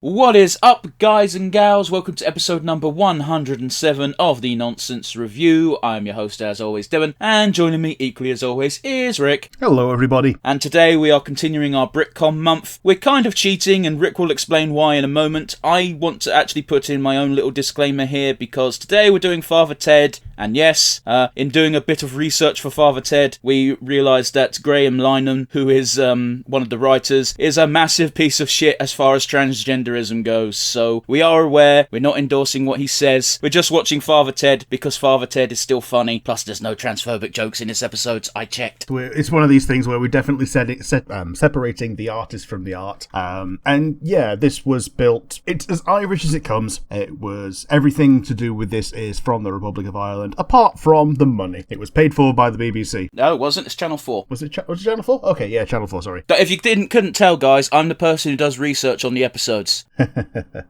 What is up, guys and gals? Welcome to episode number 107 of the Nonsense Review. I'm your host, as always, Devon, and joining me equally as always is Rick. Hello, everybody. And today we are continuing our Britcom month. We're kind of cheating, and Rick will explain why in a moment. I want to actually put in my own little disclaimer here, because today we're doing Father Ted, and yes, in doing a bit of research for Father Ted, we realised that Graham Linehan, who is one of the writers, is a massive piece of shit as far as transgenderism goes. So we are aware, we're not endorsing what he says, we're just watching Father Ted because Father Ted is still funny, plus there's no transphobic jokes in his episodes, I checked. It's one of these things where we definitely separating the artist from the art. And yeah, this was built, it's as Irish as it comes. It was, everything to do with this is from the Republic of Ireland, apart from the money. It was paid for by the BBC. No, it wasn't, it's Channel 4. Was it Channel 4? Okay, yeah, Channel 4, sorry. But if you couldn't tell, guys, I'm the person who does research on the episodes.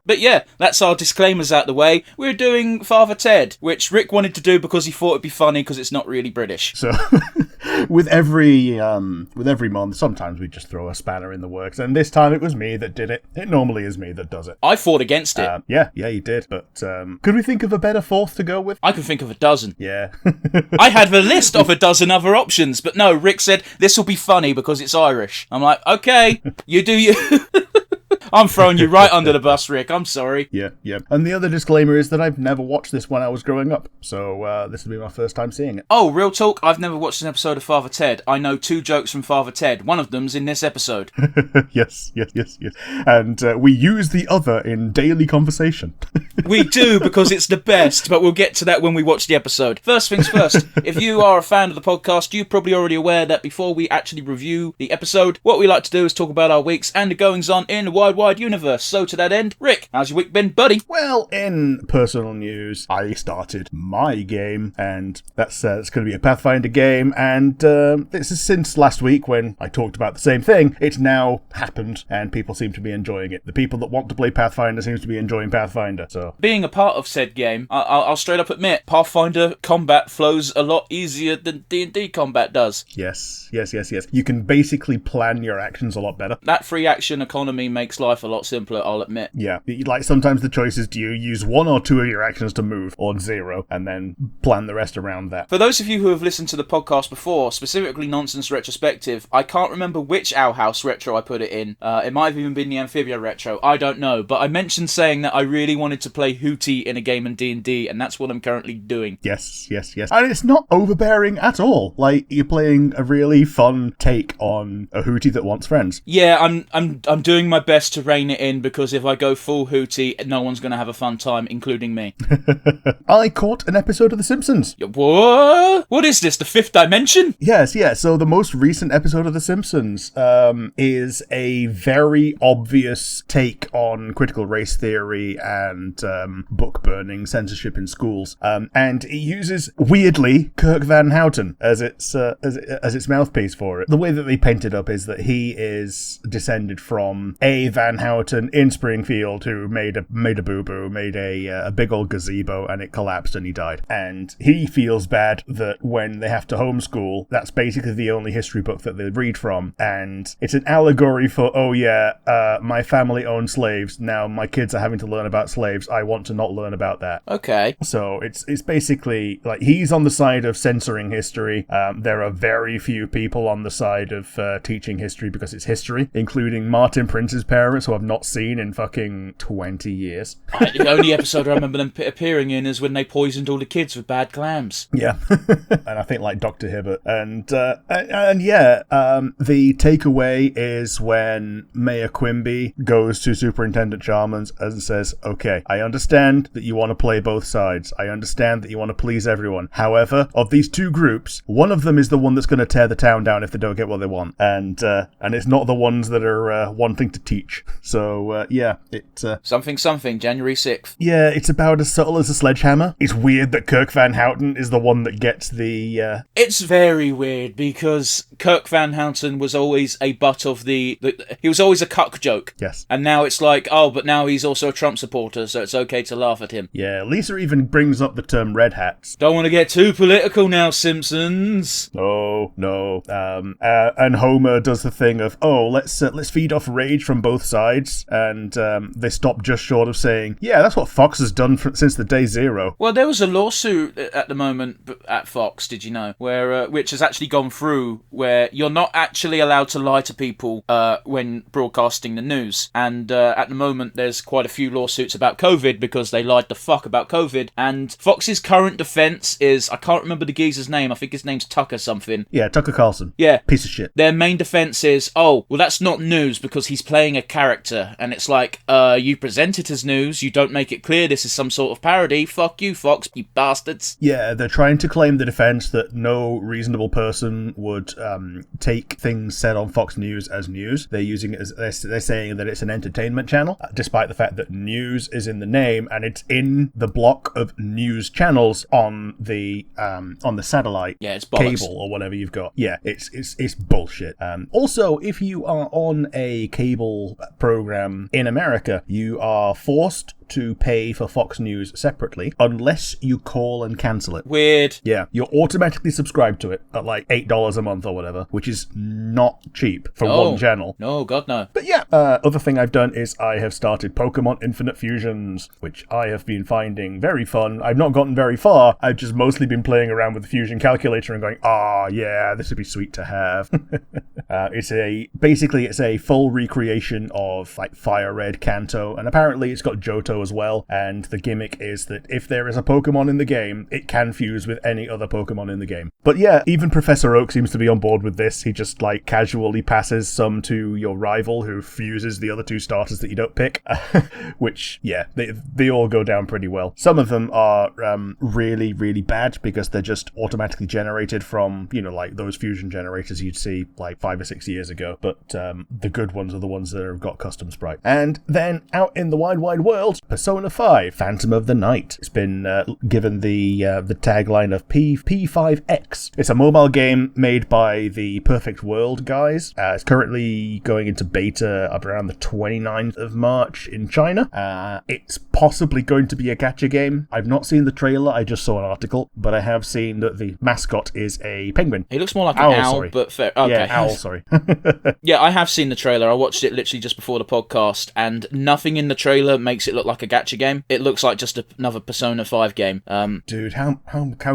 But yeah, that's our disclaimers out the way. We're doing Father Ted, which Rick wanted to do because he thought it'd be funny because it's not really British. So with every month, sometimes we just throw a spanner in the works, and this time it was me that did it. It normally is me that does it. I fought against it. Yeah, you did. But could we think of a better fourth to go with? I can think of a dozen. Yeah. I had a list of a dozen other options, but no, Rick said this will be funny because it's Irish. I'm like, okay, you do you. I'm throwing you right under the bus, Rick. I'm sorry. Yeah. And the other disclaimer is that I've never watched this when I was growing up, so this will be my first time seeing it. Oh, real talk? I've never watched an episode of Father Ted. I know 2 jokes from Father Ted. One of them's in this episode. Yes. And we use the other in daily conversation. We do, because it's the best, but we'll get to that when we watch the episode. First things first, if you are a fan of the podcast, you're probably already aware that before we actually review the episode, what we like to do is talk about our weeks and the goings-on in the wide universe. So to that end, Rick, how's your week been, buddy? Well, in personal news, I started my game, and that's going to be a Pathfinder game, and this is since last week when I talked about the same thing. It's now happened, and people seem to be enjoying it. The people that want to play Pathfinder seems to be enjoying Pathfinder, so... Being a part of said game, I'll straight up admit, Pathfinder combat flows a lot easier than D&D combat does. Yes. You can basically plan your actions a lot better. That free action economy makes life a lot simpler, I'll admit. Yeah, like sometimes the choice is, do you use 1 or 2 of your actions to move, or 0, and then plan the rest around that. For those of you who have listened to the podcast before, specifically Nonsense Retrospective, I can't remember which Owl House retro I put it in. It might have even been the Amphibia retro, I don't know, but I mentioned saying that I really wanted to play Hootie in a game in D&D, and that's what I'm currently doing. Yes. And it's not overbearing at all. Like, you're playing a really fun take on a Hootie that wants friends. Yeah, I'm doing my best to rein it in, because if I go full Hootie, no one's going to have a fun time, including me. I caught an episode of The Simpsons. What? What is this, the 5th dimension? Yes. So the most recent episode of The Simpsons is a very obvious take on critical race theory and book burning, censorship in schools. And it uses, weirdly, Kirk Van Houten as its mouthpiece for it. The way that they paint it up is that he is descended from a Van Houten in Springfield who made a boo-boo, made a big old gazebo, and it collapsed and he died. And he feels bad that when they have to homeschool, that's basically the only history book that they read from. And it's an allegory for, my family owned slaves, now my kids are having to learn about slaves, I want to not learn about that. Okay. So it's basically, like, he's on the side of censoring history. There are very few people on the side of teaching history because it's history, including Martin Prince's parents, who I've not seen in fucking 20 years. The only episode I remember them appearing in is when they poisoned all the kids with bad clams. Yeah. And I think like Dr. Hibbert. And the takeaway is when Mayor Quimby goes to Superintendent Charmans and says, okay, I understand that you want to play both sides. I understand that you want to please everyone. However, of these 2 groups, one of them is the one that's going to tear the town down if they don't get what they want. And it's not the ones that are wanting to teach. So, Something, January 6th. Yeah, it's about as subtle as a sledgehammer. It's weird that Kirk Van Houten is the one that gets the... It's very weird, because Kirk Van Houten was always a butt of he was always a cuck joke. Yes. And now it's like, but now he's also a Trump supporter, so it's okay to laugh at him. Yeah, Lisa even brings up the term red hats. Don't want to get too political now, Simpsons. No. And Homer does the thing of, let's feed off rage from both sides, and they stopped just short of saying, yeah, that's what Fox has done since the day zero. Well, there was a lawsuit at the moment at Fox, did you know, where which has actually gone through, where you're not actually allowed to lie to people when broadcasting the news. And at the moment, there's quite a few lawsuits about COVID because they lied the fuck about COVID. And Fox's current defense is, I can't remember the geezer's name, I think his name's Tucker something. Yeah, Tucker Carlson. Yeah. Piece of shit. Their main defense is, oh, well, that's not news because he's playing a character. And it's like, you present it as news, you don't make it clear this is some sort of parody. Fuck you, Fox, you bastards. Yeah, they're trying to claim the defense that no reasonable person would take things said on Fox News as news. They're using it as, they're saying that it's an entertainment channel, despite the fact that news is in the name and it's in the block of news channels on the satellite cable or whatever you've got. Yeah, it's bullshit. Also, if you are on a cable program in America, you are forced to pay for Fox News separately unless you call and cancel it. Weird. Yeah, you're automatically subscribed to it at like $8 a month or whatever, which is not cheap for one channel. No, God no. But yeah, other thing I've done is I have started Pokemon Infinite Fusions, which I have been finding very fun. I've not gotten very far. I've just mostly been playing around with the Fusion Calculator and going, yeah, this would be sweet to have. It's a full recreation of like Fire Red, Kanto, and apparently it's got Johto as well, and the gimmick is that if there is a Pokemon in the game, it can fuse with any other Pokemon in the game. But yeah, even Professor Oak seems to be on board with this. He just like casually passes some to your rival who fuses the other two starters that you don't pick, which, yeah, they all go down pretty well. Some of them are really, really bad because they're just automatically generated from, like those fusion generators you'd see like 5 or 6 years ago, but the good ones are the ones that have got custom sprite. And then out in the wide world, Persona 5, Phantom of the Night. It's been given the tagline of P5X. It's a mobile game made by the Perfect World guys. It's currently going into beta up around the 29th of March in China. It's possibly going to be a gacha game. I've not seen the trailer, I just saw an article, but I have seen that the mascot is a penguin. He looks more like an owl, but fair. Okay. Yeah, owl, sorry. Yeah, I have seen the trailer. I watched it literally just before the podcast, and nothing in the trailer makes it look like a gacha game. It looks like just another Persona 5 game. Dude, how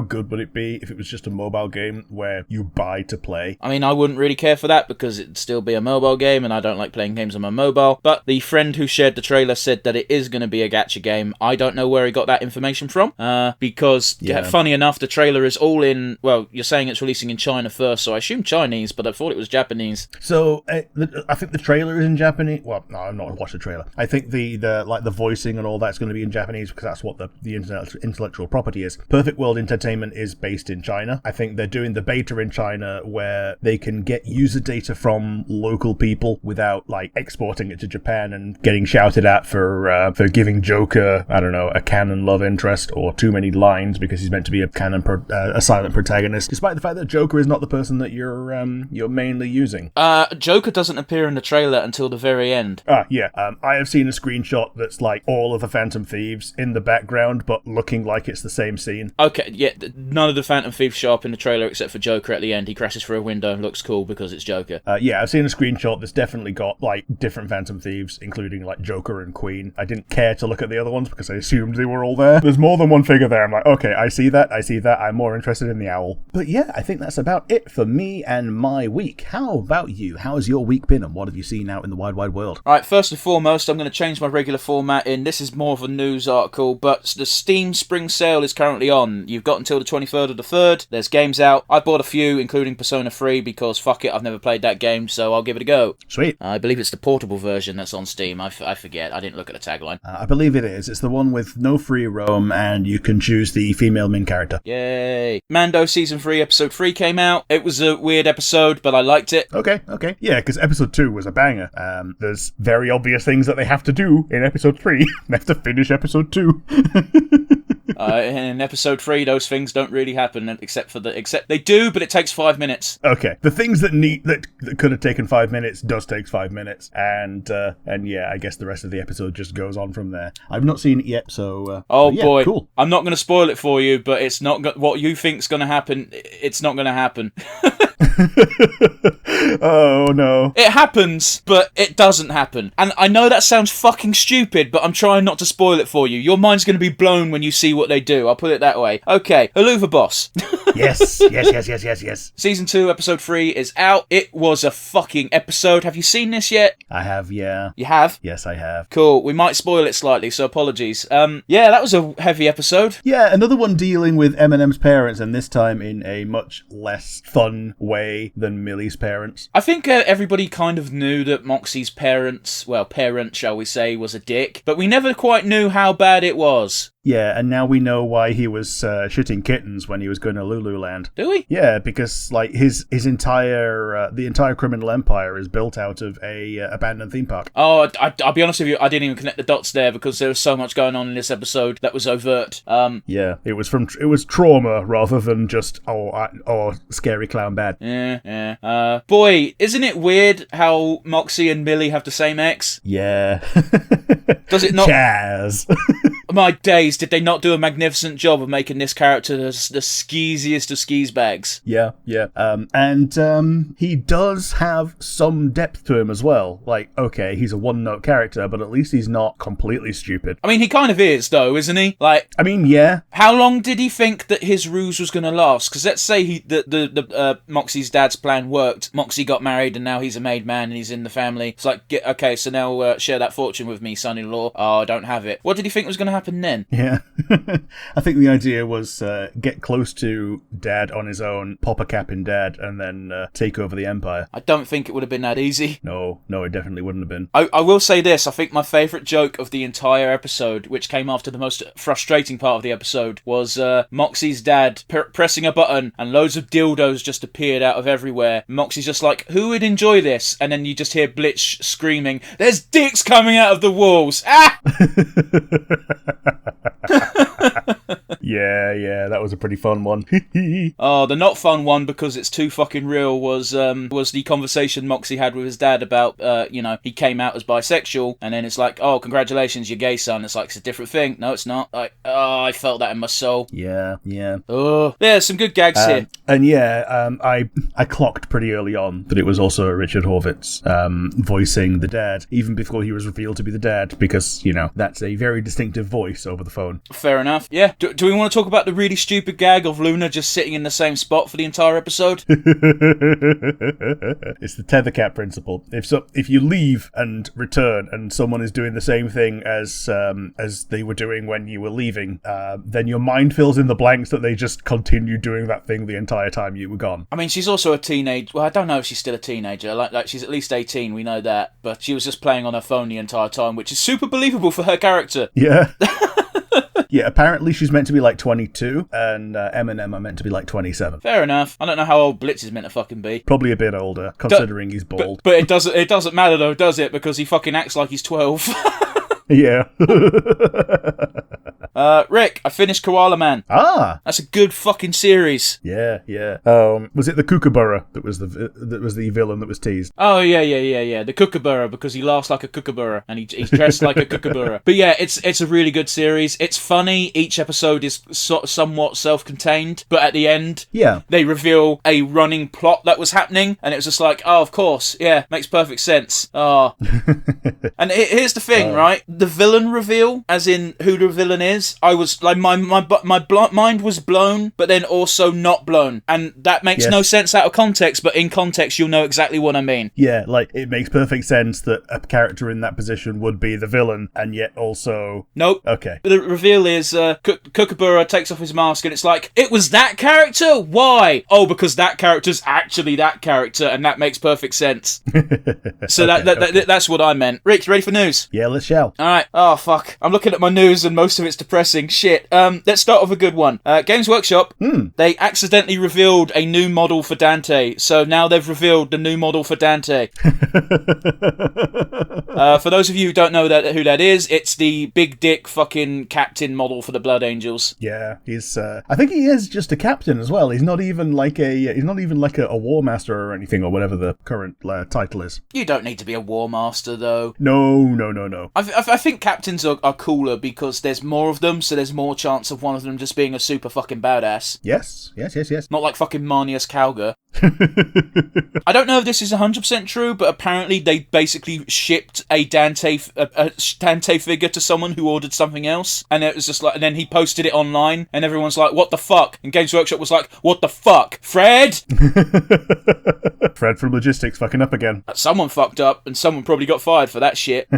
good would it be if it was just a mobile game where you buy to play? I mean, I wouldn't really care for that because it'd still be a mobile game, and I don't like playing games on my mobile. But the friend who shared the trailer said that it is going to be a gacha game. I don't know where he got that information from, because, funny enough, the trailer is all in, well, you're saying it's releasing in China first, so I assume Chinese, but I thought it was Japanese. So, I think the trailer is in Japanese. Well, no, I've not watched the trailer. I think the voicing and all that's going to be in Japanese because that's what the intellectual property is. Perfect World Entertainment is based in China. I think they're doing the beta in China where they can get user data from local people without like exporting it to Japan and getting shouted at for giving Joker, I don't know, a canon love interest or too many lines because he's meant to be a silent protagonist, despite the fact that Joker is not the person that you're mainly using. Joker doesn't appear in the trailer until the very end. Yeah. I have seen a screenshot that's like all of the Phantom Thieves in the background, but looking like it's the same scene. Okay, yeah, none of the Phantom Thieves show up in the trailer except for Joker at the end. He crashes through a window and looks cool because it's Joker. Yeah, I've seen a screenshot that's definitely got like different Phantom Thieves, including like Joker and Queen. I didn't care to look at the other ones because I assumed they were all there. There's more than one figure there. I'm like, okay, I see that. I'm more interested in the owl. But yeah, I think that's about it for me and my week. How about you? How has your week been and what have you seen out in the wide world? Alright, first and foremost, I'm going to change my regular format in. This is more of a news article, but the Steam Spring Sale is currently on. You've got until the 23rd of the 3rd. There's games out. I bought a few, including Persona 3, because fuck it, I've never played that game, so I'll give it a go. Sweet. I believe it's the portable version that's on Steam. I forget. I didn't look at the tagline. I believe it is. It's the one with no free roam, and you can choose the female main character. Yay. Mando Season 3, Episode 3 came out. It was a weird episode, but I liked it. Okay. Yeah, because Episode 2 was a banger. There's very obvious things that they have to do in Episode 3. They have to finish Episode 2. In Episode 3, those things don't really happen, except they do, but it takes 5 minutes. Okay, the things that could have taken 5 minutes does take 5 minutes, and yeah, I guess the rest of the episode just goes on from there. I've not seen it yet, so yeah, boy, cool. I'm not going to spoil it for you, but it's not what you think's going to happen. It's not going to happen. Oh, no. It happens, but it doesn't happen. And I know that sounds fucking stupid, but I'm trying not to spoil it for you. Your mind's going to be blown when you see what they do. I'll put it that way. Okay, Haluva Boss. Yes. Season 2, episode 3 is out. It was a fucking episode. Have you seen this yet? I have, yeah. You have? Yes, I have. Cool. We might spoil it slightly, so apologies. Yeah, that was a heavy episode. Yeah, another one dealing with Eminem's parents, and this time in a much less fun way than Millie's parents. I think everybody kind of knew that Moxie's parents, well, parent, shall we say, was a dick, but we never quite knew how bad it was. Yeah, and now we know why he was shitting kittens when he was going to Lululand. Do we? Yeah, because like his entire the entire criminal empire is built out of a abandoned theme park. Oh, I'll be honest with you, I didn't even connect the dots there because there was so much going on in this episode that was overt. Yeah, it was trauma rather than just scary clown bad. Yeah. Boy, isn't it weird how Moxie and Millie have the same ex? Yeah. Does it not? Chaz. My days, did they not do a magnificent job of making this character the skeeziest of skeeze bags? Yeah. And he does have some depth to him as well. Like, okay, he's a one-note character, but at least he's not completely stupid. I mean, he kind of is, though, isn't he? Like, I mean, yeah. How long did he think that his ruse was going to last? Because let's say the Moxie's dad's plan worked. Moxie got married, and now he's a made man, and he's in the family. It's like, okay, so now share that fortune with me, son-in-law. Oh, I don't have it. What did he think was going to happen then? Yeah. I think the idea was get close to Dad on his own, pop a cap in Dad, and then take over the Empire. I don't think it would have been that easy. No, it definitely wouldn't have been. I will say this. I think my favourite joke of the entire episode, which came after the most frustrating part of the episode, was Moxie's dad pressing a button and loads of dildos just appeared out of everywhere. Moxie's just like, who would enjoy this? And then you just hear Blitz screaming, there's dicks coming out of the walls! Ah! Yeah, that was a pretty fun one. Oh, the not fun one, because it's too fucking real, was the conversation Moxie had with his dad about, he came out as bisexual, and then it's like, oh, congratulations, you're gay, son. It's like, it's a different thing. No, it's not. Like, oh, I felt that in my soul. Yeah. Oh, yeah, some good gags here. And yeah, I clocked pretty early on that it was also Richard Horvitz voicing the dad, even before he was revealed to be the dad, because, that's a very distinctive voice over the phone. Fair enough. Yeah. Do we want to talk about the really stupid gag of Luna just sitting in the same spot for the entire episode? It's the tether cat principle. If you leave and return and someone is doing the same thing as they were doing when you were leaving, then your mind fills in the blanks that they just continue doing that thing the entire time you were gone. I mean, she's also a teenage. Well, I don't know if she's still a teenager. Like she's at least 18, we know that. But she was just playing on her phone the entire time, which is super believable for her character. Yeah. Yeah, apparently she's meant to be like 22, and Eminem are meant to be like 27. Fair enough. I don't know how old Blitz is meant to fucking be. Probably a bit older, considering he's bald. But it doesn't matter though, does it? Because he fucking acts like he's 12. Yeah. Rick, I finished Koala Man. Ah, that's a good fucking series. Yeah. Was it the Kookaburra that was the villain that was teased? Oh yeah. The Kookaburra, because he laughs like a Kookaburra and he's dressed like a Kookaburra. But yeah, it's a really good series. It's funny. Each episode is somewhat self-contained, but at the end, they reveal a running plot that was happening, and it was just like, oh, of course, yeah, makes perfect sense. Oh. And here's the thing, right? The villain reveal, as in who the villain is, I was like, my mind was blown, but then also not blown, and that makes no sense out of context. But in context, you'll know exactly what I mean. Yeah, like it makes perfect sense that a character in that position would be the villain, and yet also nope. Okay. The reveal is Kookaburra takes off his mask, and it's like, it was that character. Why? Oh, because that character's actually that character, and that makes perfect sense. So that's what I meant. Rick, you ready for news? Yeah, let's shout. All right. Oh fuck, I'm looking at my news, and most of it's depressing. Shit. Let's start with a good one. Games Workshop. They accidentally revealed a new model for Dante, so now they've revealed the new model for Dante. For those of you who don't know who that is, it's the big dick fucking captain model for the Blood Angels. Yeah, he's. I think he is just a captain as well. He's not even like a war master or anything, or whatever the current title is. You don't need to be a war master though. No. I I think captains are cooler because there's more of them, so there's more chance of one of them just being a super fucking badass. Yes. Not like fucking Marnius Calgar. I don't know if this is 100% true, but apparently they basically shipped a Dante figure to someone who ordered something else, and it was just like, and then he posted it online, and everyone's like, "What the fuck?" And Games Workshop was like, "What the fuck, Fred?" Fred from logistics fucking up again. Someone fucked up, and someone probably got fired for that shit.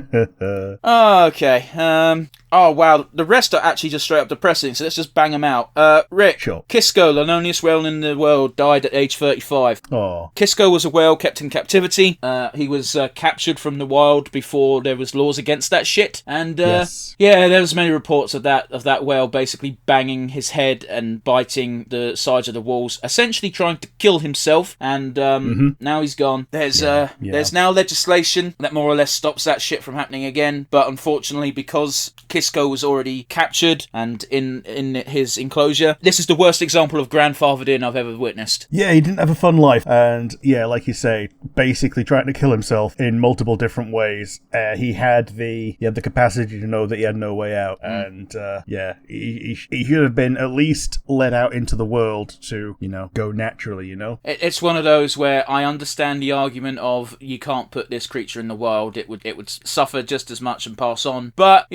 Okay. Oh, wow. The rest are actually just straight up depressing, so let's just bang them out. Rick. Sure. Kisco, the loneliest whale in the world, died at age 35. Oh. Kisco was a whale kept in captivity. He was captured from the wild before there was laws against that shit. And, yes. Yeah, there was many reports of that whale basically banging his head and biting the sides of the walls, essentially trying to kill himself. And, now he's gone. There's now legislation that more or less stops that shit from happening again, but unfortunately, because Kisco was already captured and in his enclosure, this is the worst example of grandfathered in I've ever witnessed. Yeah, he didn't have a fun life, and yeah, like you say, basically trying to kill himself in multiple different ways. He had the capacity to know that he had no way out, and he should have been at least let out into the world to go naturally. It's one of those where I understand the argument of you can't put this creature in the wild; it would suffer just as much and pass on. But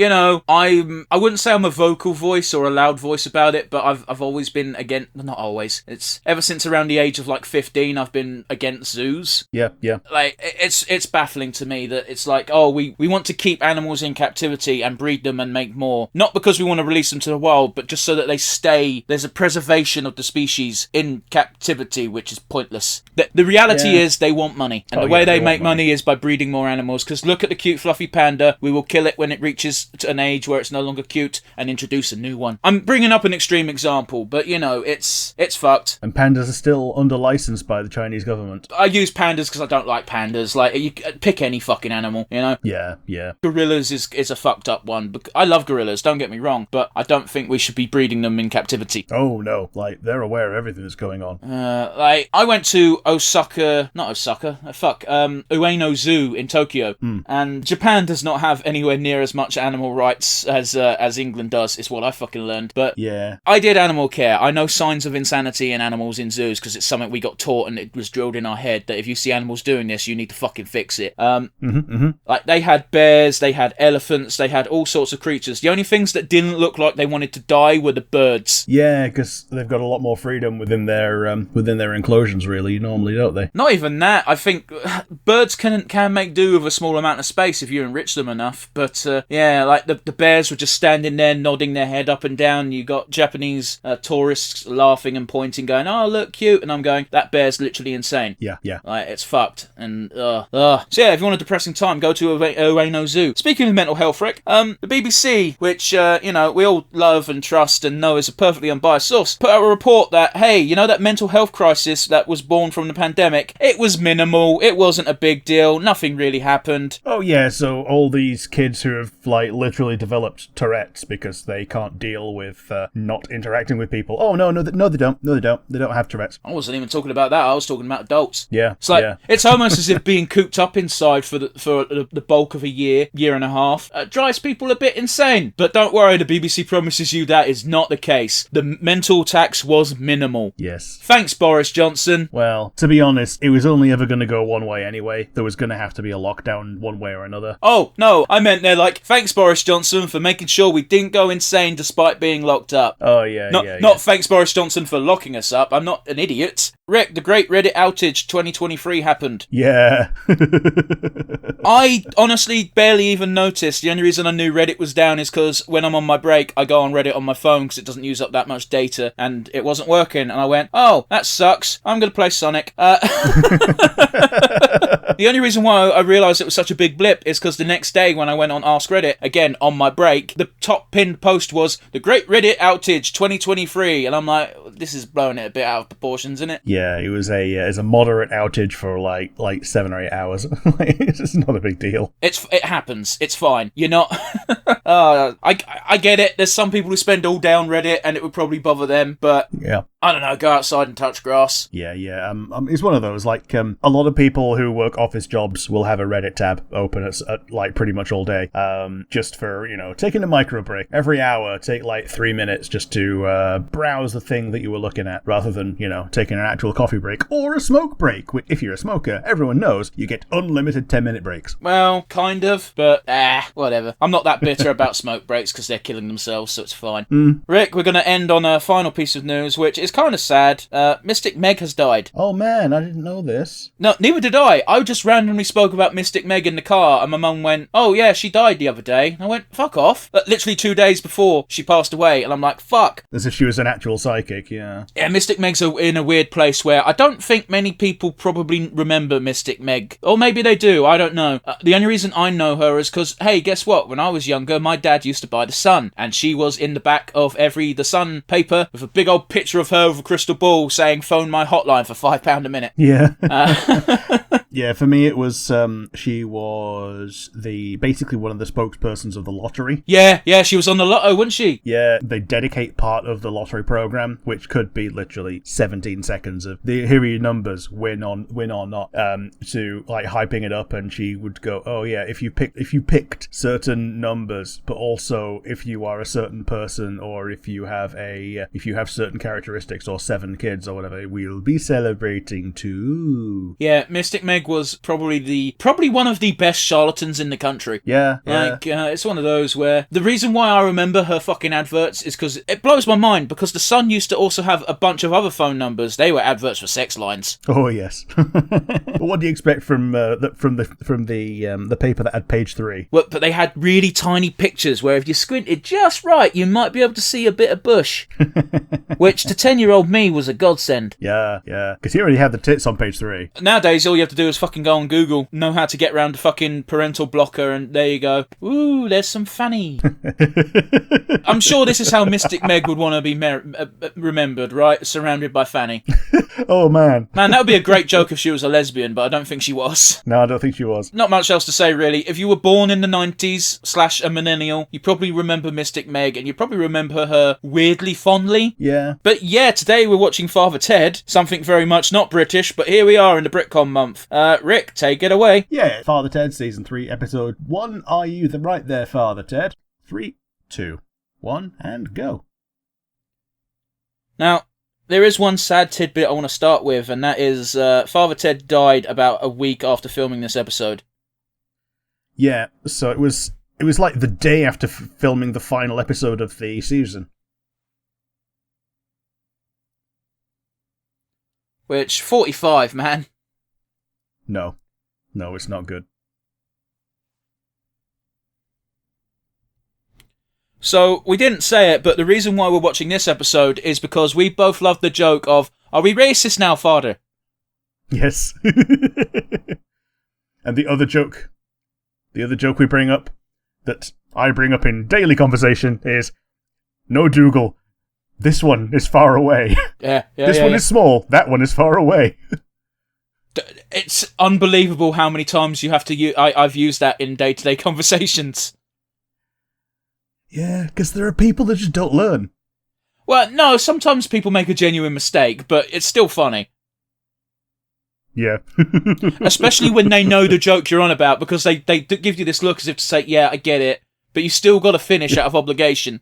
I wouldn't say I'm a vocal voice or a loud voice about it, but I've always been against. Not always. It's ever since around the age of like 15, I've been against zoos. Yeah. Like it's baffling to me that it's like, oh, we want to keep animals in captivity and breed them and make more, not because we want to release them to the wild, but just so that they stay. There's a preservation of the species in captivity, which is pointless. The reality is they want money, and the way they make money is by breeding more animals. Because look at the cute fluffy panda. We will kill it when it reaches to an age where it's no longer cute and introduce a new one. I'm bringing up an extreme example, but it's fucked. And pandas are still under license by the Chinese government. I use pandas because I don't like pandas. Like, you pick any fucking animal, Yeah. Gorillas is a fucked up one. I love gorillas, don't get me wrong, but I don't think we should be breeding them in captivity. Oh no, like they're aware of everything that's going on. I went to Ueno Zoo in Tokyo, and Japan does not have anywhere near as much animal rights as England does, is what I fucking learned. But yeah, I did animal care. I know signs of insanity in animals in zoos because it's something we got taught and it was drilled in our head that if you see animals doing this, you need to fucking fix it. Like, they had bears, they had elephants, they had all sorts of creatures. The only things that didn't look like they wanted to die were the birds. Yeah, because they've got a lot more freedom within their enclosures, really, normally, don't they? Not even that. I think birds can make do with a small amount of space if you enrich them enough. But like the bears were just standing there nodding their head up and down. You got Japanese tourists laughing and pointing, going, "Oh, look, cute," and I'm going, "That bear's literally insane." Yeah. Like, it's fucked. And So yeah, if you want a depressing time, go to Ueno Zoo. Speaking of mental health, Rick, the BBC, which we all love and trust and know is a perfectly unbiased source, put out a report that, hey, that mental health crisis that was born from the pandemic, it was minimal, it wasn't a big deal, nothing really happened. Oh yeah, so all these kids who have literally developed Tourette's because they can't deal with not interacting with people. Oh no, they don't. They don't have Tourette's. I wasn't even talking about that. I was talking about adults. Yeah, it's like it's almost as if being cooped up inside for the bulk of a year and a half drives people a bit insane. But don't worry, the BBC promises you that is not the case. The mental tax was minimal. Yes. Thanks, Boris Johnson. Well, to be honest, it was only ever going to go one way anyway. There was going to have to be a lockdown one way or another. Oh no, I meant they're like, thanks, Boris Johnson, for making sure we didn't go insane despite being locked up. Oh yeah, Not thanks, Boris Johnson, for locking us up. I'm not an idiot. Rick, the Great Reddit Outage 2023 happened. Yeah. I honestly barely even noticed. The only reason I knew Reddit was down is because when I'm on my break, I go on Reddit on my phone because it doesn't use up that much data, and it wasn't working, and I went, oh, that sucks. I'm going to play Sonic. The only reason why I realised it was such a big blip is because the next day when I went on Ask Reddit, again on my break, the top pinned post was the Great Reddit Outage 2023, and I'm like, this is blowing it a bit out of proportions, isn't it? Yeah, it was a moderate outage for like 7 or 8 hours. It's not a big deal. It happens. It's fine. You're not. I get it. There's some people who spend all day on Reddit, and it would probably bother them. But yeah, I don't know. Go outside and touch grass. Yeah. It's one of those a lot of people who work Facebook office jobs will have a Reddit tab open at like pretty much all day, just for, taking a micro break. Every hour, take like 3 minutes just to browse the thing that you were looking at, rather than, taking an actual coffee break or a smoke break. If you're a smoker, everyone knows you get unlimited 10-minute breaks. Well, kind of, but whatever. I'm not that bitter about smoke breaks because they're killing themselves, so it's fine. Rick, we're going to end on a final piece of news, which is kind of sad. Mystic Meg has died. Oh man, I didn't know this. No, neither did I. I just randomly spoke about Mystic Meg in the car, and my mum went, "Oh yeah, she died the other day." And I went, "Fuck off." Literally 2 days before she passed away, and I'm like, fuck. As if she was an actual psychic, yeah. Yeah, Mystic Meg's in a weird place where I don't think many people probably remember Mystic Meg. Or maybe they do, I don't know. The only reason I know her is because, hey, guess what? When I was younger, my dad used to buy The Sun, and she was in the back of every The Sun paper with a big old picture of her with a crystal ball saying, "Phone my hotline for £5 a minute." Yeah. Yeah, for me it was, she was basically one of the spokespersons of the lottery. Yeah, she was on the lotto, wasn't she? Yeah, they dedicate part of the lottery program, which could be literally 17 seconds of here are your numbers, win or not, to like hyping it up, and she would go, "Oh yeah, if you picked certain numbers, but also if you are a certain person, or if you have certain characteristics, or 7 kids or whatever, we'll be celebrating too." Yeah, Mystic Meg was probably one of the best charlatans in the country. Yeah. It's one of those where the reason why I remember her fucking adverts is because it blows my mind, because The Sun used to also have a bunch of other phone numbers. They were adverts for sex lines. Oh yes. But what do you expect from the paper that had page 3? Well, but they had really tiny pictures where if you squinted just right, you might be able to see a bit of bush, which to 10-year-old me was a godsend. Yeah, because he already had the tits on page 3. Nowadays, all you have to do is fucking go on Google, know how to get around the fucking parental blocker, and there you go. Ooh, there's some fanny. I'm sure this is how Mystic Meg would want to be remembered, right? Surrounded by fanny. Oh, man. Man, that would be a great joke if she was a lesbian, but I don't think she was. No, I don't think she was. Not much else to say, really. If you were born in the 90s / a millennial, you probably remember Mystic Meg, and you probably remember her weirdly fondly. Yeah. But yeah, today we're watching Father Ted, something very much not British, but here we are in the Britcom month. Rick, take it away. Yeah, Father Ted, Season 3, Episode 1. Are you right there, Father Ted? 3, 2, 1, and go. Now, there is one sad tidbit I want to start with, and that is Father Ted died about a week after filming this episode. Yeah, so it was like the day after filming the final episode of the season. Which, 45, man. No, it's not good. So, we didn't say it, but the reason why we're watching this episode is because we both love the joke of, "Are we racist now, father?" Yes. And the other joke we bring up, that I bring up in daily conversation, is, "No Dougal, this one is far away." Yeah. This one is small, that one is far away. It's unbelievable how many times you have to I've used that in day-to-day conversations. Yeah, because there are people that just don't learn. Well, no, sometimes people make a genuine mistake, but it's still funny. Yeah. Especially when they know the joke you're on about, because they give you this look as if to say, "Yeah, I get it," but you still got to finish out of obligation.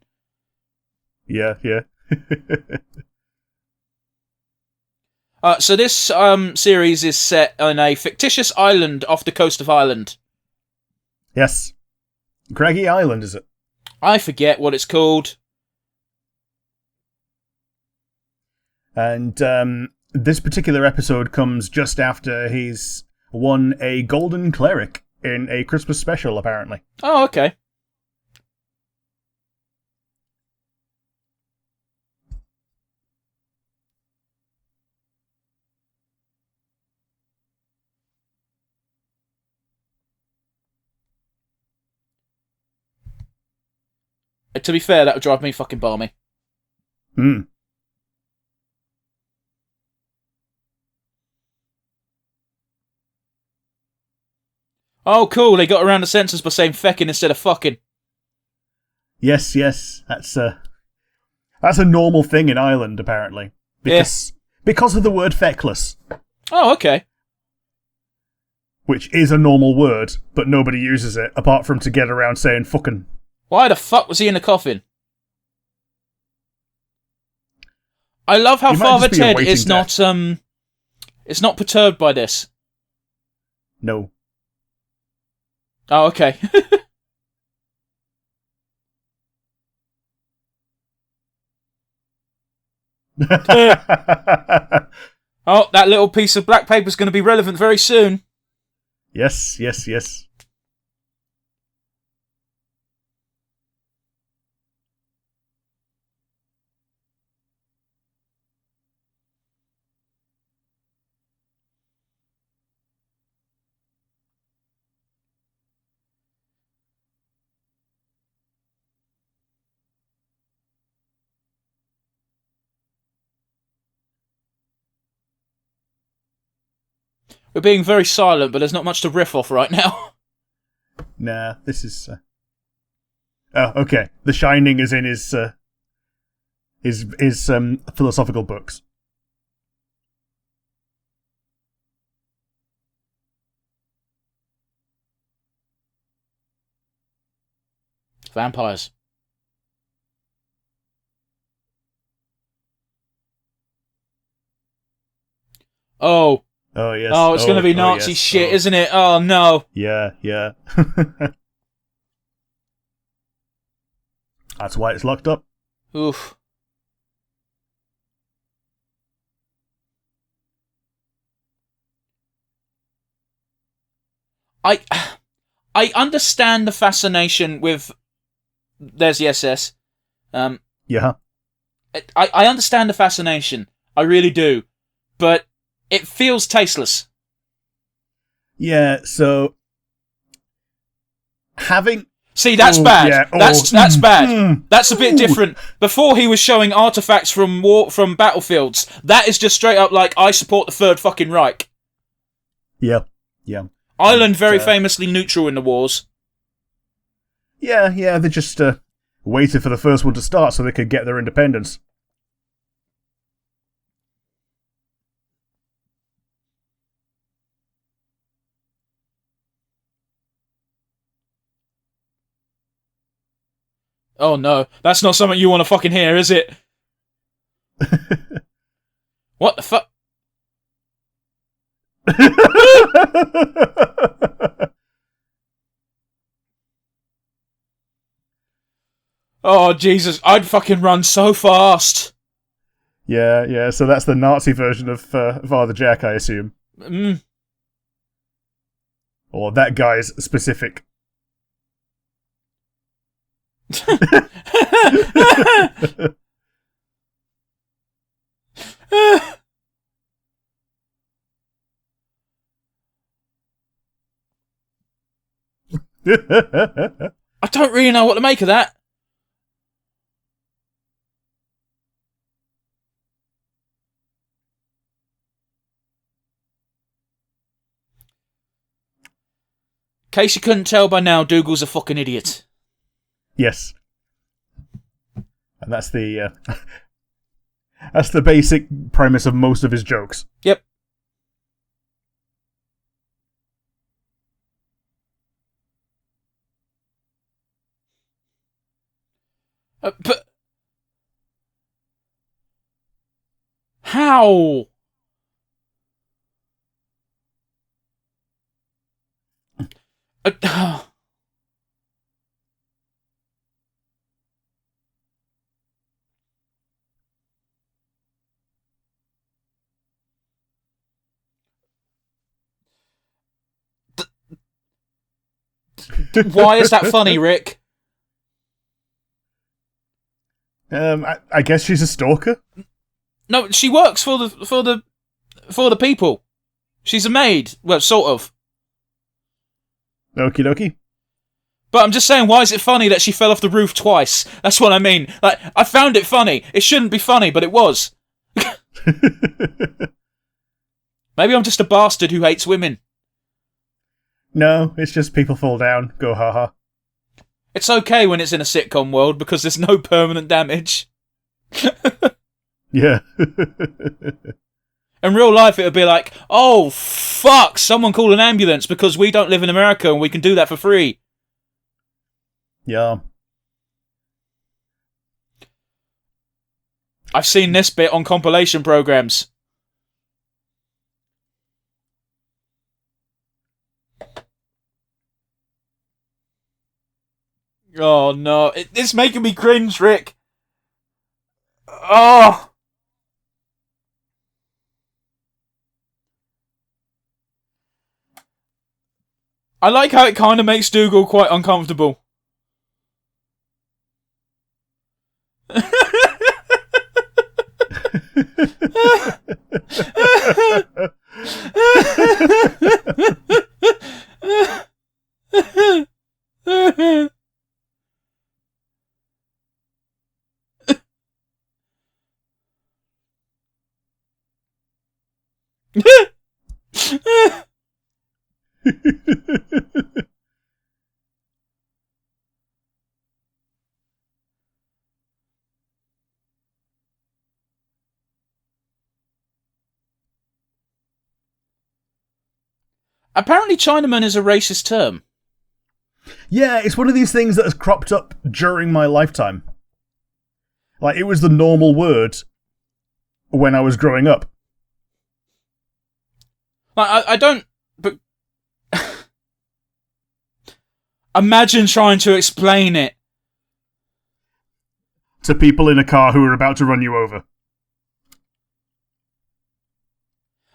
Yeah. So this series is set on a fictitious island off the coast of Ireland. Yes. Craggy Island, is it? I forget what it's called. And this particular episode comes just after he's won a golden cleric in a Christmas special, apparently. Oh, okay. To be fair, that would drive me fucking balmy. Hmm. Oh, cool, they got around the censors by saying feckin' instead of fucking. Yes. That's a normal thing in Ireland, apparently. Because of the word feckless. Oh, okay. which is a normal word, but nobody uses it, apart from to get around saying fucking. Why the fuck was he in a coffin? I love how Father Ted is not, it's not perturbed by this. No. Oh, okay. Oh, that little piece of black paper is going to be relevant very soon. Yes, yes, yes. We're being very silent, but there's not much to riff off right now. Nah, this is... Oh, okay. The Shining is in his philosophical books. Vampires. Oh. Oh, yes. Oh, it's going to be Nazi shit, oh. Isn't it? Oh, no. Yeah, yeah. That's why it's locked up. Oof. I understand the fascination with... There's the SS. Yeah. I understand the fascination. I really do. But it feels tasteless. Yeah, so... Having... See, that's bad. Yeah, that's bad. That's a bit different. Before he was showing artifacts from battlefields. That is just straight up like, I support the Third fucking Reich. Yeah, yeah. Ireland very famously neutral in the wars. Yeah, they just waited for the first one to start so they could get their independence. Oh no, that's not something you want to fucking hear, is it? What the fuck? Oh Jesus, I'd fucking run so fast. Yeah, so that's the Nazi version of Father Jack, I assume. Or that guy's specific. I don't really know what to make of that. In case you couldn't tell by now, Dougal's a fucking idiot. Yes. And that's the that's the basic premise of most of his jokes. Yep. But how? Why is that funny, Rick? I guess she's a stalker. No, she works for the people. She's a maid. Well, sort of. Okie dokie. But I'm just saying, why is it funny that she fell off the roof twice? That's what I mean. Like, I found it funny. It shouldn't be funny, but it was. Maybe I'm just a bastard who hates women. No, it's just people fall down, go haha. It's okay when it's in a sitcom world because there's no permanent damage. Yeah. In real life, it would be like, oh, fuck, someone call an ambulance because we don't live in America and we can do that for free. Yeah. I've seen this bit on compilation programs. Oh, no. It's making me cringe, Rick. Oh. I like how it kind of makes Dougal quite uncomfortable. Apparently Chinaman is a racist term. Yeah, it's one of these things that has cropped up during my lifetime. Like, it was the normal word when I was growing up. Like, I don't... But imagine trying to explain it. To people in a car who are about to run you over.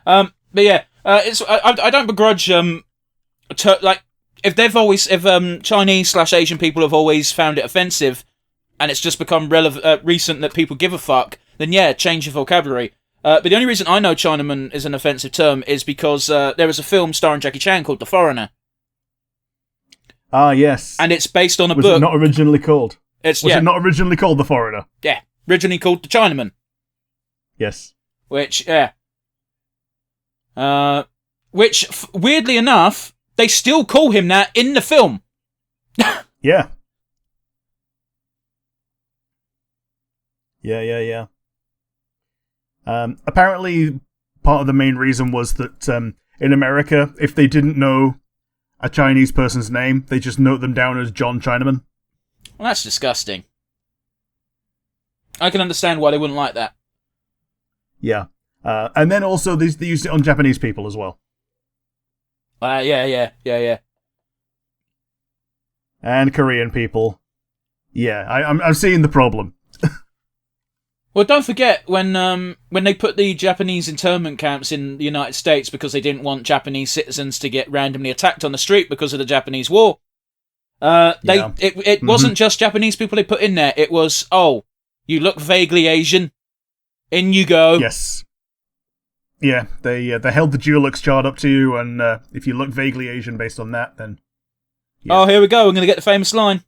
But yeah, it's I don't begrudge if Chinese/Asian people have always found it offensive, and it's just become recent that people give a fuck, then yeah, change your vocabulary. But the only reason I know Chinaman is an offensive term is because there was a film starring Jackie Chan called The Foreigner. Ah, yes. And it's based on a book. Was it not originally called? Was it not originally called The Foreigner? Yeah, originally called The Chinaman. Yes. Which, yeah. Weirdly enough, they still call him that in the film. Yeah. Yeah. Apparently, part of the main reason was that in America, if they didn't know a Chinese person's name, they just note them down as John Chinaman. Well, that's disgusting. I can understand why they wouldn't like that. Yeah. And then also, they used it on Japanese people as well. Yeah. And Korean people. Yeah, I'm seeing the problem. Well, don't forget when they put the Japanese internment camps in the United States because they didn't want Japanese citizens to get randomly attacked on the street because of the Japanese war. It wasn't just Japanese people they put in there. It was, oh, you look vaguely Asian, in you go. Yes. Yeah, they held the Dulux chart up to you, and if you look vaguely Asian based on that, then... Yeah. Oh, here we go. I'm going to get the famous line.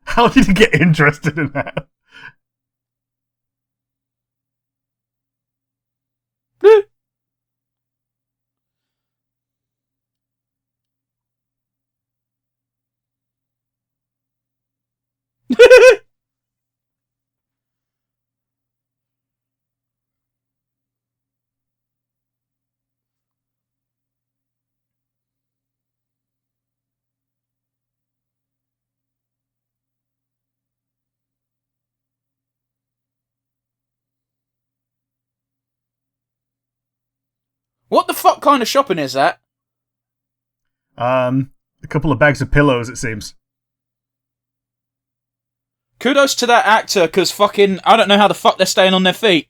How did you get interested in that? What the fuck kind of shopping is that? A couple of bags of pillows, it seems. Kudos to that actor, because fucking, I don't know how the fuck they're staying on their feet.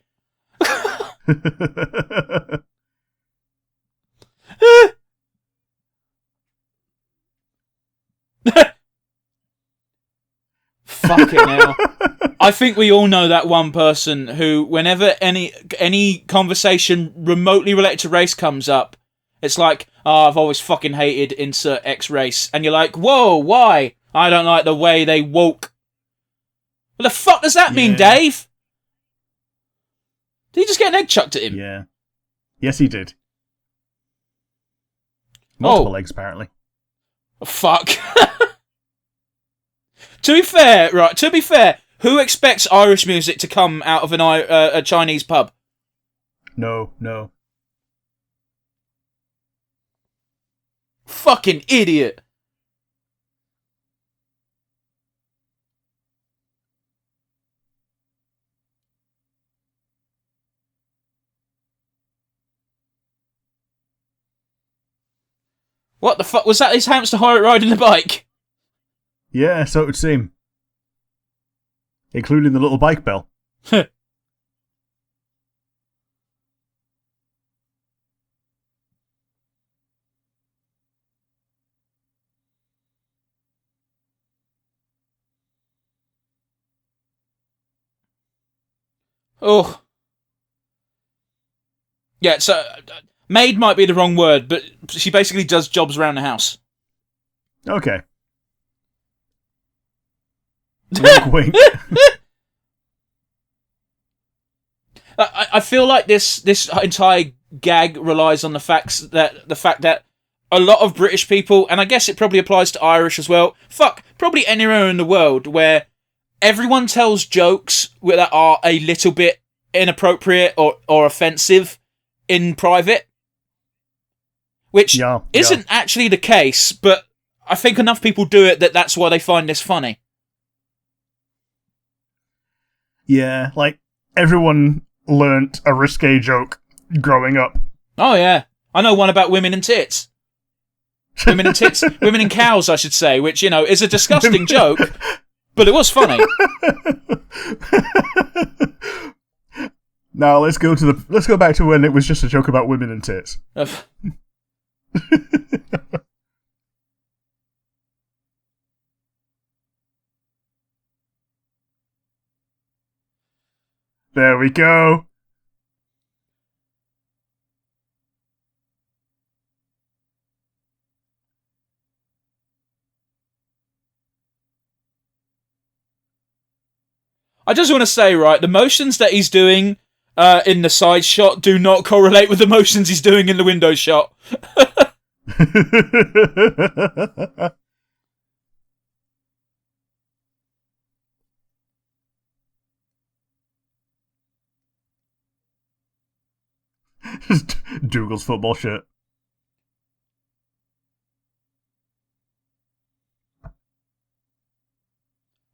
Fucking hell. I think we all know that one person who, whenever any conversation remotely related to race comes up, it's like, oh, I've always fucking hated insert X race. And you're like, whoa, why? I don't like the way they walk. What the fuck does that mean, Dave? Did he just get an egg chucked at him? Yeah. Yes, he did. Multiple eggs, apparently. Fuck. To be fair, who expects Irish music to come out of a Chinese pub? No. Fucking idiot. What the fuck? Was that his hamster riding the bike? Yeah, so it would seem. Including the little bike bell. Oh. Yeah, so maid might be the wrong word, but she basically does jobs around the house. Okay. Wink, wink. I feel like this entire gag relies on the fact that a lot of British people, and I guess it probably applies to Irish as well, probably anywhere in the world, where everyone tells jokes that are a little bit inappropriate or offensive in private, which isn't actually the case, but I think enough people do it that's why they find this funny. Yeah, like, everyone learnt a risque joke growing up. Oh yeah, I know one about women and tits. Women and tits, women and cows, I should say, which, is a disgusting joke, but it was funny. Now let's go back to when it was just a joke about women and tits. There we go. I just want to say, right, the motions that he's doing in the side shot do not correlate with the motions he's doing in the window shot. Dougal's football shirt.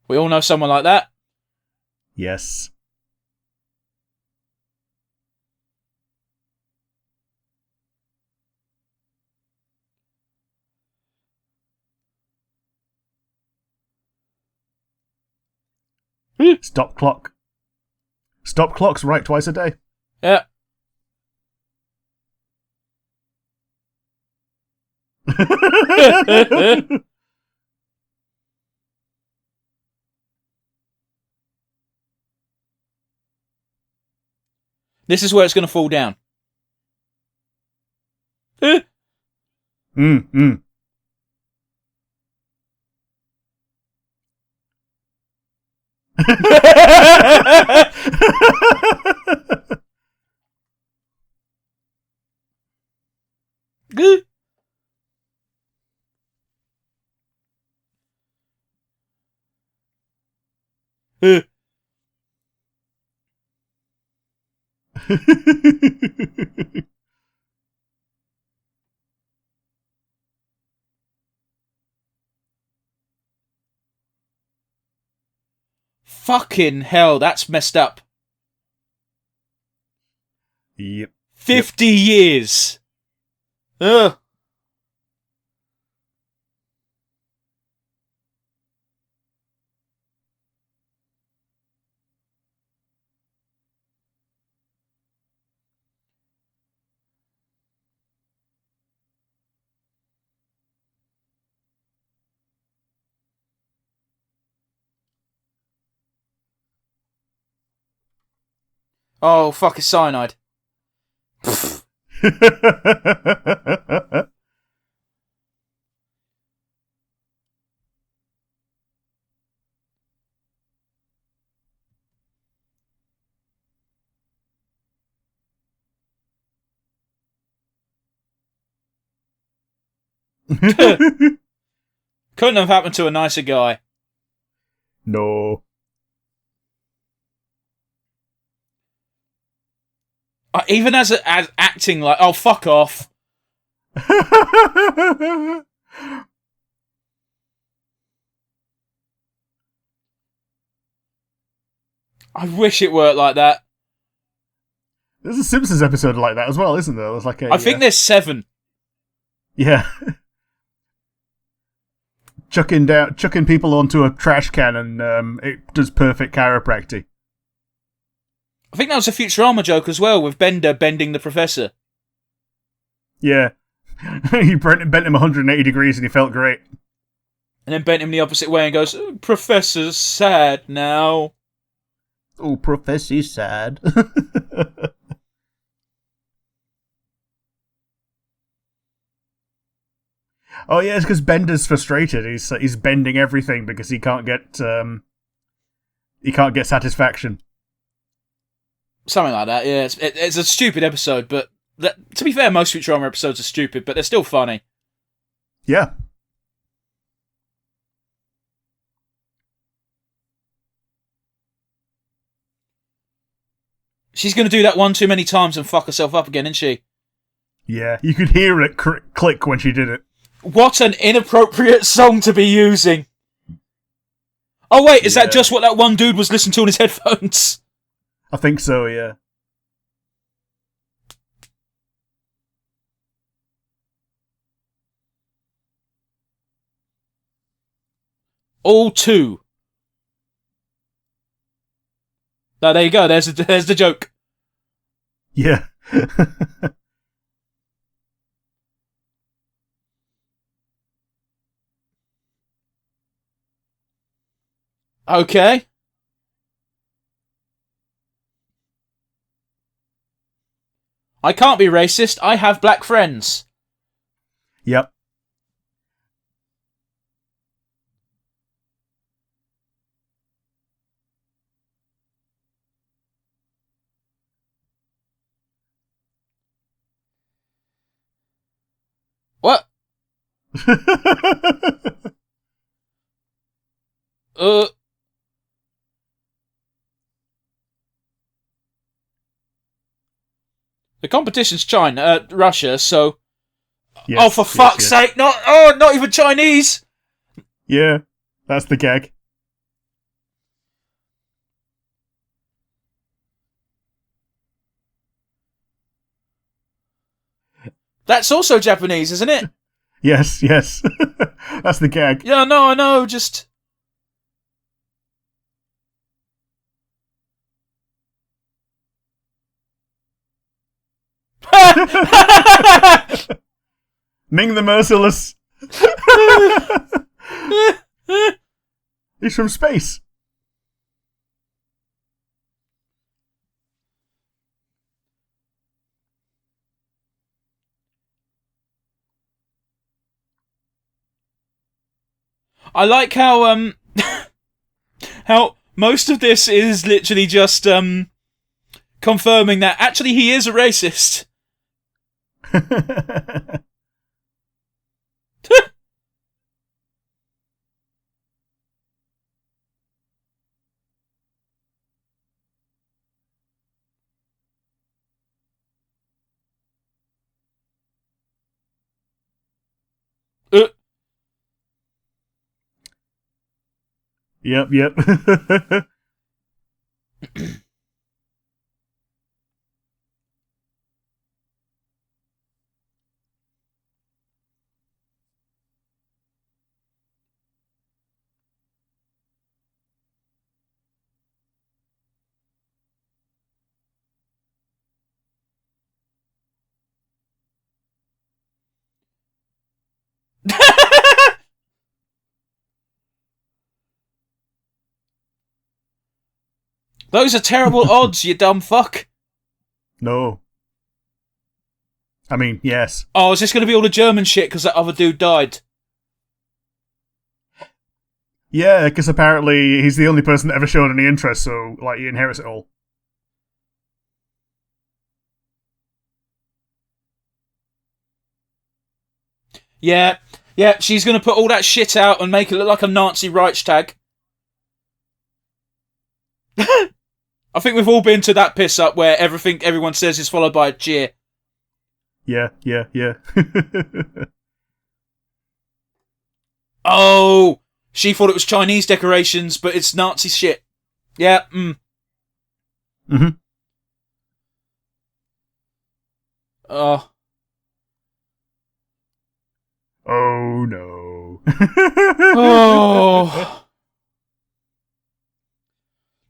We all know someone like that. Yes. Stop clock. Stop clocks right twice a day. Yeah. This is where it's going to fall down. Good. Fucking hell, that's messed up. Yep. 50 years. Ugh. Oh, fuck, it's cyanide. Couldn't have happened to a nicer guy. No. Even as acting like, oh, fuck off. I wish it worked like that. There's a Simpsons episode like that as well, isn't there? There's like I think there's 7. Yeah. chucking people onto a trash can and it does perfect chiropractic. I think that was a Futurama joke as well, with Bender bending the professor. Yeah. He bent him 180 degrees and he felt great. And then bent him the opposite way and goes, Professor's sad now. Oh, Professor's sad. Oh yeah, it's because Bender's frustrated. He's bending everything because he can't get satisfaction. Something like that. Yeah, it's a stupid episode, but to be fair, most Futurama episodes are stupid, but they're still funny. Yeah. She's going to do that one too many times and fuck herself up again, isn't she? Yeah, you could hear it click when she did it. What an inappropriate song to be using. Oh wait, is that just what that one dude was listening to on his headphones? I think so, yeah. All 2. No, there you go, there's the joke. Yeah. Okay. I can't be racist, I have black friends. Yep. What? The competition's Russia, so... Yes, oh, for fuck's sake, not even Chinese! Yeah, that's the gag. That's also Japanese, isn't it? Yes. That's the gag. Yeah, no, I know, just... Ming the Merciless. He's from space. I like how how most of this is literally just confirming that actually he is a racist. Yep. Those are terrible odds, you dumb fuck. No. I mean, yes. Oh, is this going to be all the German shit because that other dude died? Yeah, because apparently he's the only person that ever showed any interest, so, like, he inherits it all. Yeah, Yeah, she's going to put all that shit out and make it look like a Nazi Reichstag. I think we've all been to that piss up where everything everyone says is followed by a cheer. Yeah. Oh, she thought it was Chinese decorations, but it's Nazi shit. Yeah, Mm-hmm. Oh. Oh, no. Oh.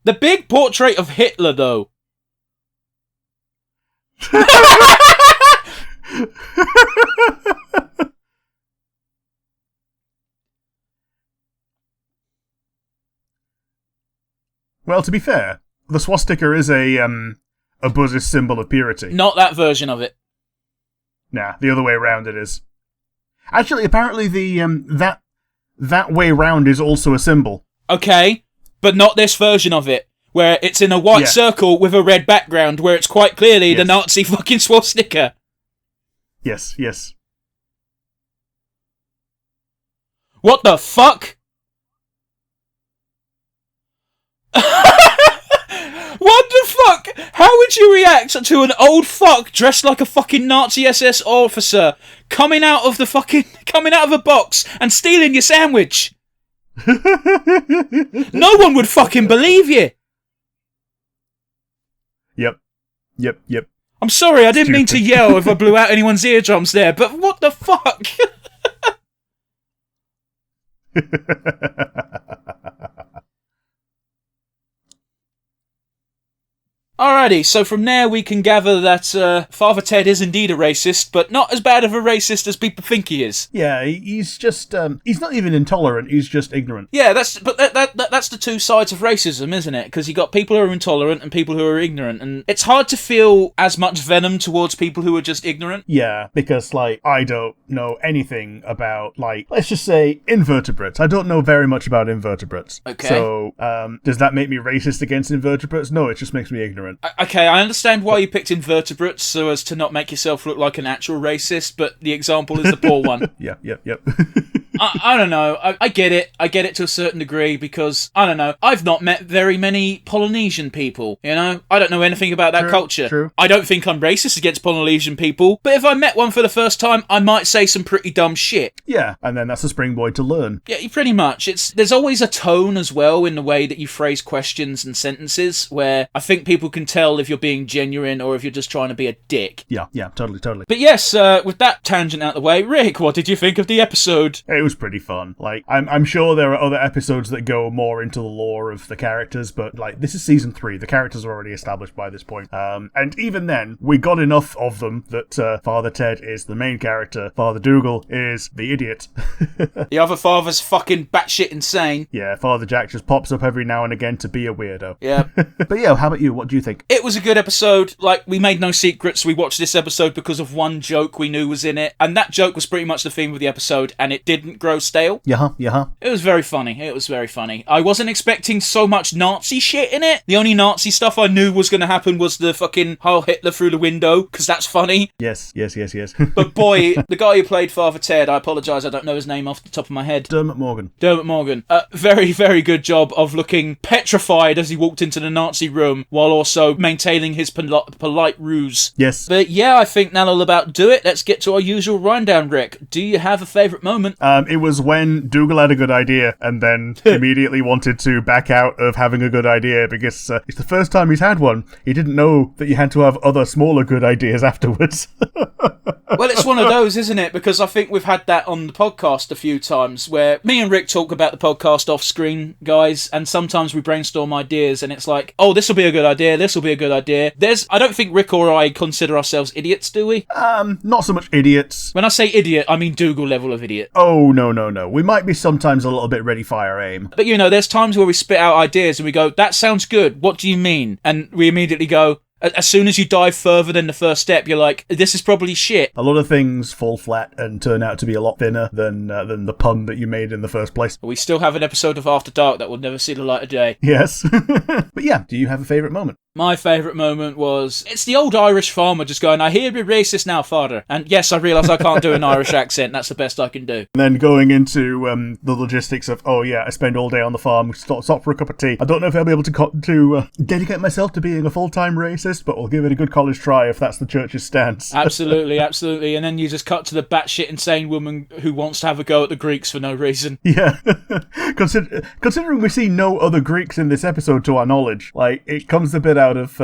The big portrait of Hitler, though. Well, to be fair, the swastika is a Buddhist symbol of purity. Not that version of it. Nah, the other way around it is. Actually, apparently the that way round is also a symbol. Okay, but not this version of it, where it's in a white circle with a red background, where it's quite clearly the Nazi fucking swastika. Yes. What the fuck? What the fuck? How would you react to an old fuck dressed like a fucking Nazi SS officer coming out of a box and stealing your sandwich? No one would fucking believe you. Yep. I'm sorry, I didn't mean to yell if I blew out anyone's eardrums there, but what the fuck? Alrighty, so from there we can gather that Father Ted is indeed a racist, but not as bad of a racist as people think he is. Yeah, he's just, he's not even intolerant, he's just ignorant. Yeah, that's the two sides of racism, isn't it? Because you got people who are intolerant and people who are ignorant, and it's hard to feel as much venom towards people who are just ignorant. Yeah, because, like, I don't know anything about, like, let's just say invertebrates. I don't know very much about invertebrates. Okay. So, does that make me racist against invertebrates? No, it just makes me ignorant. Okay, I understand why you picked invertebrates so as to not make yourself look like an actual racist, but the example is the poor one. Yep. I don't know. I get it. I get it to a certain degree because, I don't know, I've not met very many Polynesian people, you know? I don't know anything about that culture. True. I don't think I'm racist against Polynesian people, but if I met one for the first time, I might say some pretty dumb shit. Yeah, and then that's a springboard to learn. Yeah, pretty much. There's always a tone as well in the way that you phrase questions and sentences where I think people can tell if you're being genuine or if you're just trying to be a dick. Yeah, totally. But yes, with that tangent out of the way, Rick, what did you think of the episode? It was pretty fun. Like, I'm sure there are other episodes that go more into the lore of the characters, but, like, this is season 3. The characters are already established by this point. And even then, we got enough of them that Father Ted is the main character, Father Dougal is the idiot. The other father's fucking batshit insane. Yeah, Father Jack just pops up every now and again to be a weirdo. Yeah. But yeah, how about you? What do you think? It was a good episode. Like, we made no secrets. We watched this episode because of one joke we knew was in it. And that joke was pretty much the theme of the episode, and it didn't grow stale. Yeah. It was very funny. I wasn't expecting so much Nazi shit in it. The only Nazi stuff I knew was going to happen was the fucking Heil Hitler through the window, because that's funny. Yes. But boy, the guy who played Father Ted, I apologise, I don't know his name off the top of my head. Dermot Morgan. Very, very good job of looking petrified as he walked into the Nazi room, while also maintaining his polite ruse. Yes. But yeah, I think that'll about do it. Let's get to our usual rundown, Rick. Do you have a favourite moment? It was when Dougal had a good idea and then immediately wanted to back out of having a good idea because it's the first time he's had one. He didn't know that you had to have other smaller good ideas afterwards. Well, it's one of those, isn't it? Because I think we've had that on the podcast a few times where me and Rick talk about the podcast off screen, guys, and sometimes we brainstorm ideas and it's like, oh, this will be a good idea, this will be a good idea. I don't think Rick or I consider ourselves idiots, do we? Not so much idiots. When I say idiot, I mean Dougal level of idiot. Oh, no. We might be sometimes a little bit ready, fire, aim. But, you know, there's times where we spit out ideas and we go, that sounds good, what do you mean? And we immediately go, as soon as you dive further than the first step, you're like, this is probably shit. A lot of things fall flat and turn out to be a lot thinner than the pun that you made in the first place. We still have an episode of After Dark that will never see the light of day. Yes. But yeah, do you have a favourite moment? My favourite moment was, it's the old Irish farmer just going, I hear you're racist now, father. And yes, I realise I can't do an Irish accent. That's the best I can do. And then going into the logistics of, oh yeah, I spend all day on the farm, stop for a cup of tea. I don't know if I'll be able to dedicate myself to being a full-time racist, but we'll give it a good college try if that's the church's stance. Absolutely, absolutely. And then you just cut to the batshit insane woman who wants to have a go at the Greeks for no reason. Yeah. Considering we see no other Greeks in this episode to our knowledge, like, it comes a bit out of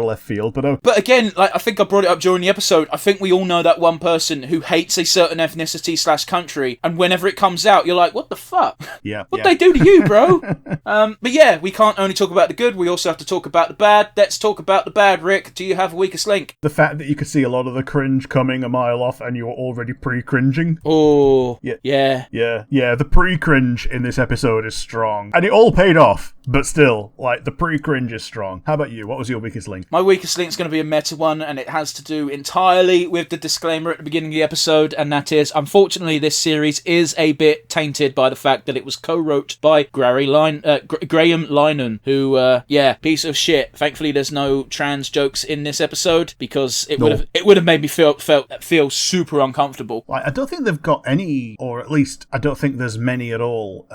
left field, but again, like, I think I brought it up during the episode. I think we all know that one person who hates a certain ethnicity/country, and whenever it comes out, you're like, what the fuck? Yeah. What'd they do to you, bro? But yeah, we can't only talk about the good, we also have to talk about the bad. Let's talk about the bad, Rick. Do you have a weakest link? The fact that you could see a lot of the cringe coming a mile off and you were already pre-cringing. Oh, yeah. The pre-cringe in this episode is strong. And it all paid off, but still, like, the pre-cringe is strong. How about you? What was your weakest link? My weakest link is going to be a meta one, and it has to do entirely with the disclaimer at the beginning of the episode, and that is, unfortunately, this series is a bit tainted by the fact that it was co-wrote by Graham Linehan, who, piece of shit. Thankfully, there's no trans jokes in this episode, because it would have made me feel super uncomfortable. I don't think they've got any, or at least I don't think there's many at all,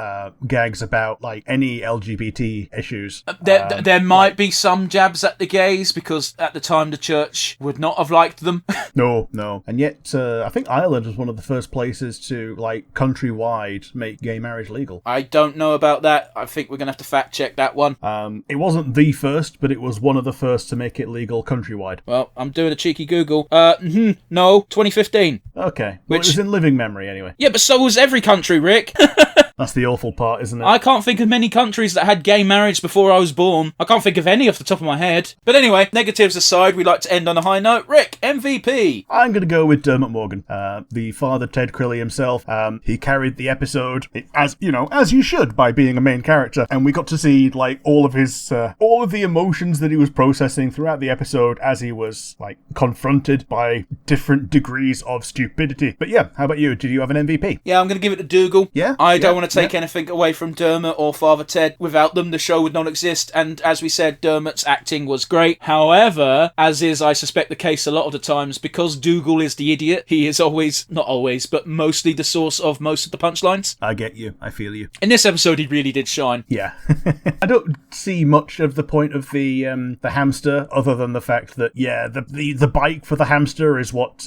gags about, like, any LGBT issues. There might be some jabs at the gays, because at the time the church would not have liked them. No. And yet, I think Ireland was one of the first places to, like, countrywide make gay marriage legal. I don't know about that. I think we're going to have to fact check that one. It wasn't the first, but it was one of the first to make it legal countrywide. Well, I'm doing a cheeky Google. No, 2015. Okay. Well, it was in living memory anyway. Yeah, but so was every country, Rick. That's the awful part, isn't it? I can't think of many countries that had gay marriage before I was born. I can't think of any off the top of my head. But anyway, negatives aside, we like to end on a high note. Rick, MVP. I'm going to go with Dermot Morgan, the father Ted Crilly himself. He carried the episode, as you should, by being a main character. And we got to see, like, all of the emotions that he was processing throughout the episode as he was, like, confronted by different degrees of stupidity. But yeah, how about you? Did you have an MVP? Yeah, I'm going to give it to Dougal. Yeah? I don't want to take anything away from Dermot or Father Ted. Without them, the show would not exist. And as we said, Dermot's acting was great. However, as is, I suspect, the case a lot of the times, because Dougal is the idiot, he is not always, but mostly the source of most of the punchlines. I get you. I feel you. In this episode, he really did shine. Yeah. I don't see much of the point of the hamster, other than the fact that, yeah, the bike for the hamster is what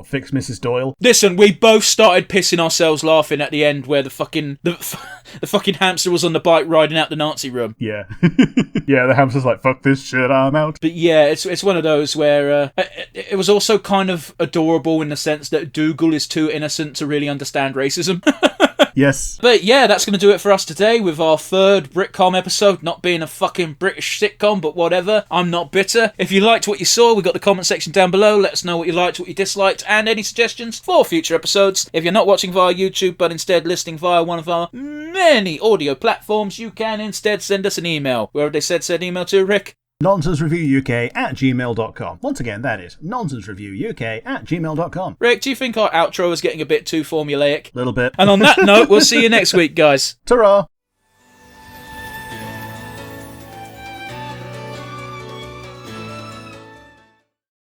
fixed Mrs. Doyle. Listen, we both started pissing ourselves laughing at the end where the fucking hamster was on the bike riding out the Nazi room. Yeah. Yeah, the hamster's like, fuck this shit, I'm out. But yeah, it's one of those where it was also kind of adorable in the sense that Dougal is too innocent to really understand racism. Yes. But yeah, that's going to do it for us today with our third Britcom episode, not being a fucking British sitcom, but whatever. I'm not bitter. If you liked what you saw, we got the comment section down below. Let us know what you liked, what you disliked, and any suggestions for future episodes. If you're not watching via YouTube, but instead listening via one of our many audio platforms, you can instead send us an email. Where have they said email to, Rick? nonsensereviewuk@gmail.com. Once again, that is nonsensereviewuk@gmail.com. Rick, do you think our outro is getting a bit too formulaic? Little bit. And on that note, we'll see you next week, guys. Ta-ra!